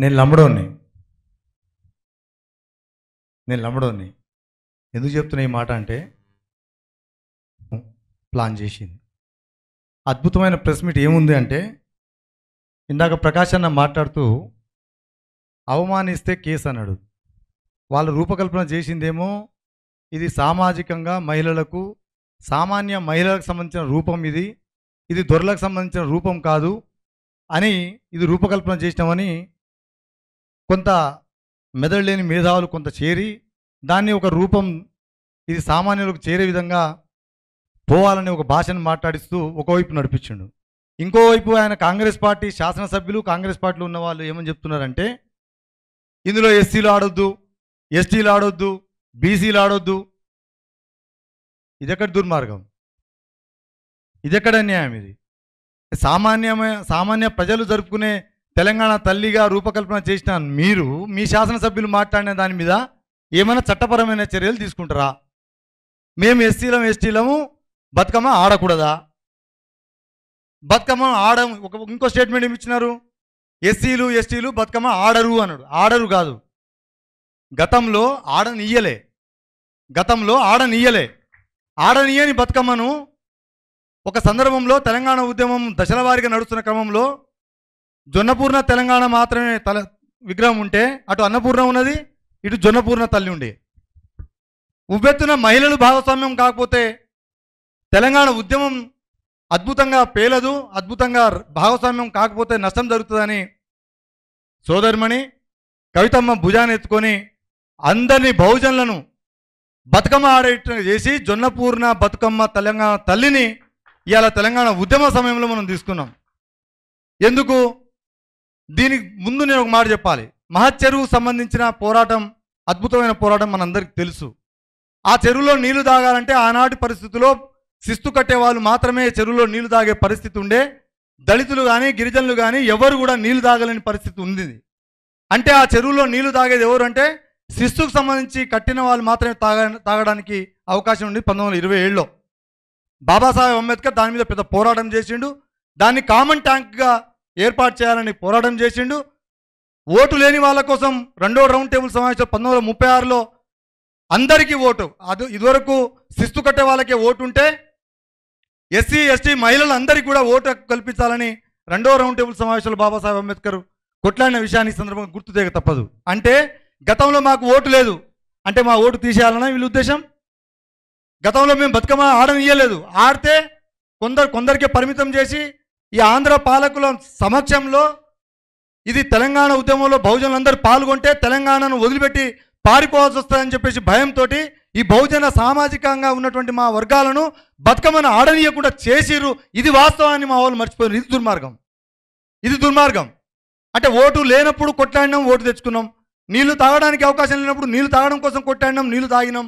నేను లంబడోని నేను లంబడోని ఎందుకు చెప్తున్నా ఈ మాట అంటే ప్లాన్ చేసింది. అద్భుతమైన ప్రెస్ మీట్ ఏముంది అంటే, ఇందాక ప్రకాష్ అన్న మాట్లాడుతూ అవమానిస్తే కేసు అన్నాడు. వాళ్ళు రూపకల్పన చేసిందేమో ఇది సామాజికంగా మహిళలకు, సామాన్య మహిళలకు సంబంధించిన రూపం, ఇది దొరలకు సంబంధించిన రూపం కాదు అని ఇది రూపకల్పన చేసినామని కొంత మెదడు లేని మేధావులు కొంత చేరి దాన్ని ఒక రూపం, ఇది సామాన్యులకు చేరే విధంగా పోవాలని ఒక భాషను మాట్లాడిస్తూ ఒకవైపు నడిపించిండు. ఇంకోవైపు ఆయన కాంగ్రెస్ పార్టీ శాసనసభ్యులు, కాంగ్రెస్ పార్టీలో ఉన్న వాళ్ళు ఏమని చెప్తున్నారంటే, ఇందులో ఎస్సీలు ఆడొద్దు, ఎస్టీలు ఆడొద్దు, బీసీలు ఆడొద్దు. ఇదెక్కడ దుర్మార్గం, ఇదెక్కడ అన్యాయం? ఇది సామాన్య ప్రజలు జరుపుకునే తెలంగాణ తల్లిగా రూపకల్పన చేసిన మీరు మీ శాసనసభ్యులు మాట్లాడిన దాని మీద ఏమైనా చట్టపరమైన చర్యలు తీసుకుంటారా? మేము ఎస్సీలము ఎస్టీలము బతుకమ్మ ఆడకూడదా? బతుకమ్మ ఇంకో స్టేట్మెంట్ ఏమి ఇచ్చినారు, ఎస్సీలు ఎస్టీలు బతుకమ్మ ఆడరు అన్నాడు. ఆడరు కాదు, గతంలో ఆడనీయని బతుకమ్మను ఒక సందర్భంలో తెలంగాణ ఉద్యమం దశల వారీగా నడుస్తున్న క్రమంలో జొన్నపూర్ణ తెలంగాణ మాత్రమే విగ్రహం ఉంటే, అటు అన్నపూర్ణ ఉన్నది, ఇటు జొన్నపూర్ణ తల్లి ఉండే. ఉవ్వెత్తున మహిళలు భాగస్వామ్యం కాకపోతే తెలంగాణ ఉద్యమం అద్భుతంగా పేలదు, అద్భుతంగా భాగస్వామ్యం కాకపోతే నష్టం జరుగుతుందని సోదరిమణి కవితమ్మ భుజాన్ని ఎత్తుకొని అందరినీ బహుజనులను బతుకమ్మ ఆడేట చేసి జొన్నపూర్ణ బతుకమ్మ తెలంగాణ తల్లిని ఇవాళ తెలంగాణ ఉద్యమ సమయంలో మనం తీసుకున్నాం. ఎందుకు? దీనికి ముందు నేను ఒక మాట చెప్పాలి. మహత్ చెరువు సంబంధించిన పోరాటం, అద్భుతమైన పోరాటం మనందరికీ తెలుసు. ఆ చెరువులో నీళ్లు తాగాలంటే ఆనాటి పరిస్థితుల్లో శిస్తు కట్టే వాళ్ళు మాత్రమే చెరువులో నీళ్లు తాగే పరిస్థితి ఉండే. దళితులు కానీ గిరిజనులు కానీ ఎవరు కూడా నీళ్లు తాగలేని పరిస్థితి ఉంది. అంటే ఆ చెరువులో నీళ్లు తాగేది ఎవరు అంటే శిస్తుకు సంబంధించి కట్టిన వాళ్ళు మాత్రమే తాగడానికి అవకాశం ఉంది. 1927లో బాబాసాహెబ్ అంబేద్కర్ దాని మీద పెద్ద పోరాటం చేసిండు. దాన్ని కామన్ ట్యాంక్గా ఏర్పాటు చేయాలని పోరాటం చేసిండు. ఓటు లేని వాళ్ళ కోసం రెండో రౌండ్ టేబుల్ సమావేశం 1936లో అందరికీ ఓటు, అది ఇదివరకు శిస్తు కట్టే వాళ్ళకే ఓటు ఉంటే ఎస్సీ ఎస్టీ మహిళలందరికీ కూడా ఓటు కల్పించాలని రెండో రౌండ్ టేబుల్ సమావేశంలో బాబాసాహెబ్ అంబేద్కర్ కొట్లాడిన విషయాన్ని సందర్భంగా గుర్తు చేయక తప్పదు. అంటే గతంలో మాకు ఓటు లేదు అంటే మా ఓటు తీసేయాలన్నా వీళ్ళ ఉద్దేశం. గతంలో మేము బతుకమ్మ ఆడనియ్యలేదు, ఆడితే కొందరికే పరిమితం చేసి ఈ ఆంధ్ర పాలకుల సమక్షంలో ఇది తెలంగాణ ఉద్యమంలో బహుజనులందరూ పాల్గొంటే తెలంగాణను వదిలిపెట్టి పారిపోవాల్సి వస్తుందని చెప్పేసి భయంతో ఈ బహుజన సామాజికంగా ఉన్నటువంటి మా వర్గాలను బతుకమ్మను ఆడనీయకుండా చేసిర్రు. ఇది వాస్తవాన్ని మా వాళ్ళు మర్చిపోయారు. ఇది దుర్మార్గం. అంటే ఓటు లేనప్పుడు కొట్లాడినాం, ఓటు తెచ్చుకున్నాం. నీళ్లు తాగడానికి అవకాశం లేనప్పుడు నీళ్లు తాగడం కోసం కొట్లాడినాం, నీళ్లు తాగినాం.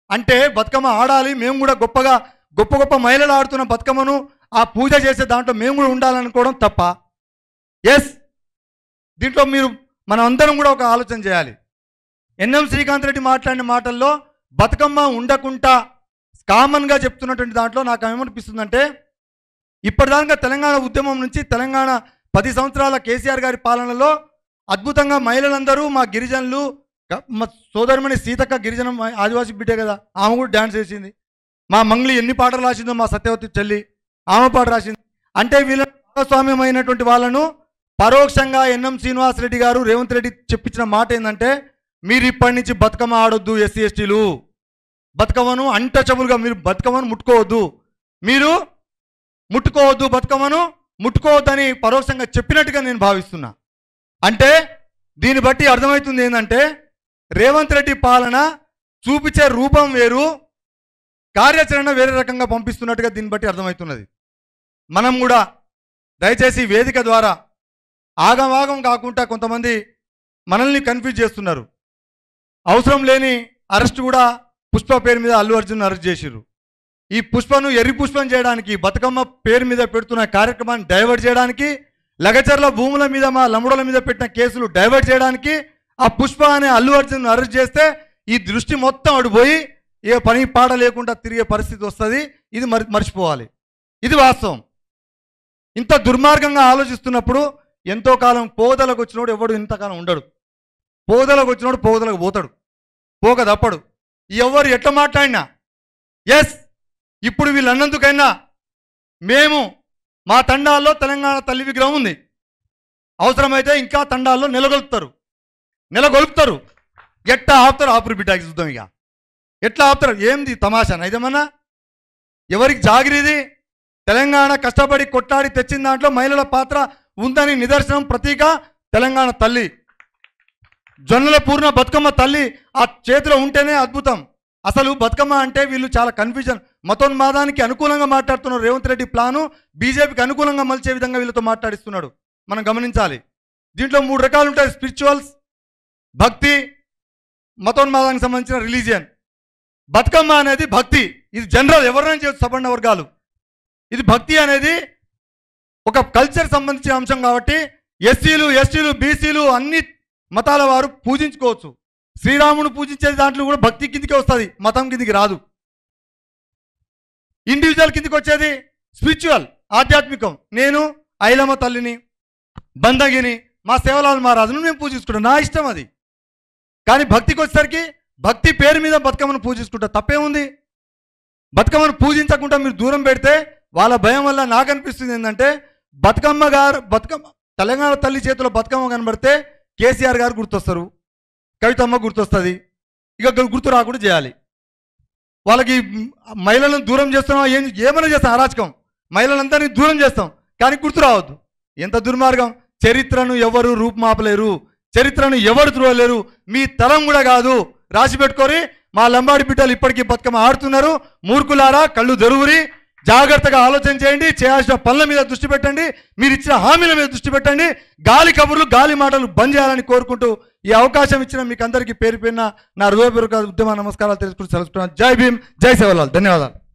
అంటే బతుకమ్మ ఆడాలి, మేము కూడా గొప్ప మహిళలు ఆడుతున్న బతుకమ్మను ఆ పూజ చేసే దాంట్లో మేము కూడా ఉండాలనుకోవడం తప్ప? ఎస్, దీంట్లో మనం అందరం కూడా ఒక ఆలోచన చేయాలి. ఎన్ఎం శ్రీకాంత్ రెడ్డి మాట్లాడిన మాటల్లో బతుకమ్మ ఉండకుండా కామన్గా చెప్తున్నటువంటి దాంట్లో నాకు ఏమనిపిస్తుందంటే, ఇప్పటిదాకా తెలంగాణ ఉద్యమం నుంచి తెలంగాణ 10 సంవత్సరాల కేసీఆర్ గారి పాలనలో అద్భుతంగా మహిళలందరూ, మా గిరిజనులు, మా సోదరిమణి సీతక్క గిరిజన ఆదివాసీ బిడ్డే కదా, ఆమె కూడా డ్యాన్స్ చేసింది. మా మంగ్లీ ఎన్ని పాటలు రాసిందో మా సత్యవతి చెల్లి, ఆమె పాట రాసింది. అంటే వీళ్ళ భాగస్వామ్యమైనటువంటి వాళ్ళను పరోక్షంగా ఎన్ఎం శ్రీనివాసరెడ్డి గారు, రేవంత్ రెడ్డి చెప్పించిన మాట ఏంటంటే, మీరు ఇప్పటి నుంచి బతుకమ్మ ఆడొద్దు, ఎస్సీ ఎస్టీలు బతుకమ్మను అన్టచబుల్గా మీరు బతుకమ్మను ముట్టుకోవద్దు, బతుకమ్మను ముట్టుకోవద్దని పరోక్షంగా చెప్పినట్టుగా నేను భావిస్తున్నా. అంటే దీన్ని బట్టి అర్థమవుతుంది ఏంటంటే, రేవంత్ రెడ్డి పాలన చూపించే రూపం వేరు, కార్యాచరణ వేరే రకంగా పంపిస్తున్నట్టుగా దీన్ని బట్టి అర్థమవుతున్నది. మనం కూడా దయచేసి వేదిక ద్వారా ఆగమాగం కాకుండా కొంతమంది మనల్ని కన్ఫ్యూజ్ చేస్తున్నారు. అవసరం లేని అరెస్ట్ కూడా పుష్ప పేరు మీద అల్లు అర్జున్ అరెస్ట్ చేసిర్రు. ఈ పుష్పను ఎర్రి పుష్పం చేయడానికి, బతుకమ్మ పేరు మీద పెడుతున్న కార్యక్రమాన్ని డైవర్ట్ చేయడానికి, లగచర్ల భూముల మీద మా లంబడోల మీద పెట్టిన కేసులు డైవర్ట్ చేయడానికి ఆ పుష్ప అనే అల్లు అర్జున్ అరెస్ట్ చేస్తే ఈ దృష్టి మొత్తం అడిపోయి ఏ పని పాట లేకుండా తిరిగే పరిస్థితి వస్తుంది. ఇది మర్చిపోవాలి. ఇది వాస్తవం. ఇంత దుర్మార్గంగా ఆలోచిస్తున్నప్పుడు ఎంతో కాలం పోదలకు వచ్చినోడు ఎవడు ఇంతకాలం ఉండడు. పోదలకు వచ్చినోడు పోదలకు పోతాడు, పోక తప్పడు. ఎవరు ఎట్లా మాట్లాడినా ఎస్ ఇప్పుడు వీళ్ళు అన్నందుకైనా మేము మా తండాల్లో తెలంగాణ తల్లి విగ్రహం ఉంది, అవసరమైతే ఇంకా తండాల్లో నెలగొలుపుతారు. ఎట్లా ఆపుతారు ఆపురు బిడ్డకి చూద్దాం. ఇక ఎట్లా ఆపుతారు? ఏంది తమాషా ఇదేమన్నా? ఎవరికి జాగిరిది? తెలంగాణ కష్టపడి కొట్లాడి తెచ్చిన దాంట్లో మహిళల పాత్ర ఉందని నిదర్శనం, ప్రతీక తెలంగాణ తల్లి. జొన్నల పూర్ణ బతుకమ్మ తల్లి ఆ చేతిలో ఉంటేనే అద్భుతం. అసలు బతుకమ్మ అంటే వీళ్ళు చాలా కన్ఫ్యూజన్, మతోన్మాదానికి అనుకూలంగా మాట్లాడుతున్నారు. రేవంత్ రెడ్డి ప్లాను బీజేపీకి అనుకూలంగా మలిచే విధంగా వీళ్ళతో మాట్లాడిస్తున్నాడు. మనం గమనించాలి. దీంట్లో 3 రకాలు ఉంటాయి: స్పిరిచువల్స్, భక్తి, మతోన్మాదానికి సంబంధించిన రిలీజియన్. బతుకమ్మ అనేది భక్తి, ఇది జనరల్ ఎవరైనా చేయొచ్చు, సబండ వర్గాలు. ఇది భక్తి అనేది ఒక కల్చర్ సంబంధించిన అంశం కాబట్టి ఎస్సీలు, ఎస్టీలు, బీసీలు అన్ని మతాల వారు పూజించుకోవచ్చు. శ్రీరాముడు పూజించే దాంట్లో కూడా భక్తి కిందికి వస్తుంది, మతం కిందికి రాదు. ఇండివిజువల్ కిందికి వచ్చేది స్పిరిచువల్, ఆధ్యాత్మికం. నేను ఐలమ్మ తల్లిని, బందగిని, మా సేవలాల్ మహారాజును మేము పూజించుకుంటాం, నా ఇష్టం అది. కానీ భక్తికి వచ్చేసరికి భక్తి పేరు మీద బతుకమ్మను పూజించుకుంటా, తప్పేముంది? బతుకమ్మను పూజించకుండా మీరు దూరం పెడితే వాళ్ళ భయం వల్ల నాకు అనిపిస్తుంది ఏంటంటే, బతుకమ్మ తెలంగాణ తల్లి చేతిలో బతుకమ్మ కనబడితే కేసీఆర్ గారు గుర్తొస్తారు, కవితమ్మ గుర్తొస్తుంది. ఇక గుర్తు రాకుండా చేయాలి. వాళ్ళకి మహిళలను దూరం చేస్తున్నాం, ఏమైనా చేస్తాం, అరాచకం. మహిళలందరినీ దూరం చేస్తాం కానీ గుర్తు రావద్దు. ఎంత దుర్మార్గం! చరిత్రను ఎవరు రూపుమాపలేరు, చరిత్రను ఎవరు తురవలేరు. మీ తరం కూడా కాదు, రాసి పెట్టుకొని. మా లంబాడి బిడ్డలు ఇప్పటికీ బతుకమ్మ ఆడుతున్నారు. మూర్ఖులారా, కళ్ళు తెరువురి, జాగ్రత్తగా ఆలోచన చేయండి. చేయాల్సిన పనుల మీద దృష్టి పెట్టండి, మీరు ఇచ్చిన హామీల మీద దృష్టి పెట్టండి. గాలి కబుర్లు, గాలి మాటలు బంద్ చేయాలని కోరుకుంటూ ఈ అవకాశం ఇచ్చిన మీకు అందరికీ పేరు పేరున నా హృదయపూర్వక ఉద్యమ నమస్కారాలు తెలుసుకుంటూ సెలవుస్తున్నాను. జై భీమ్, జై సేవలాల్, ధన్యవాదాలు.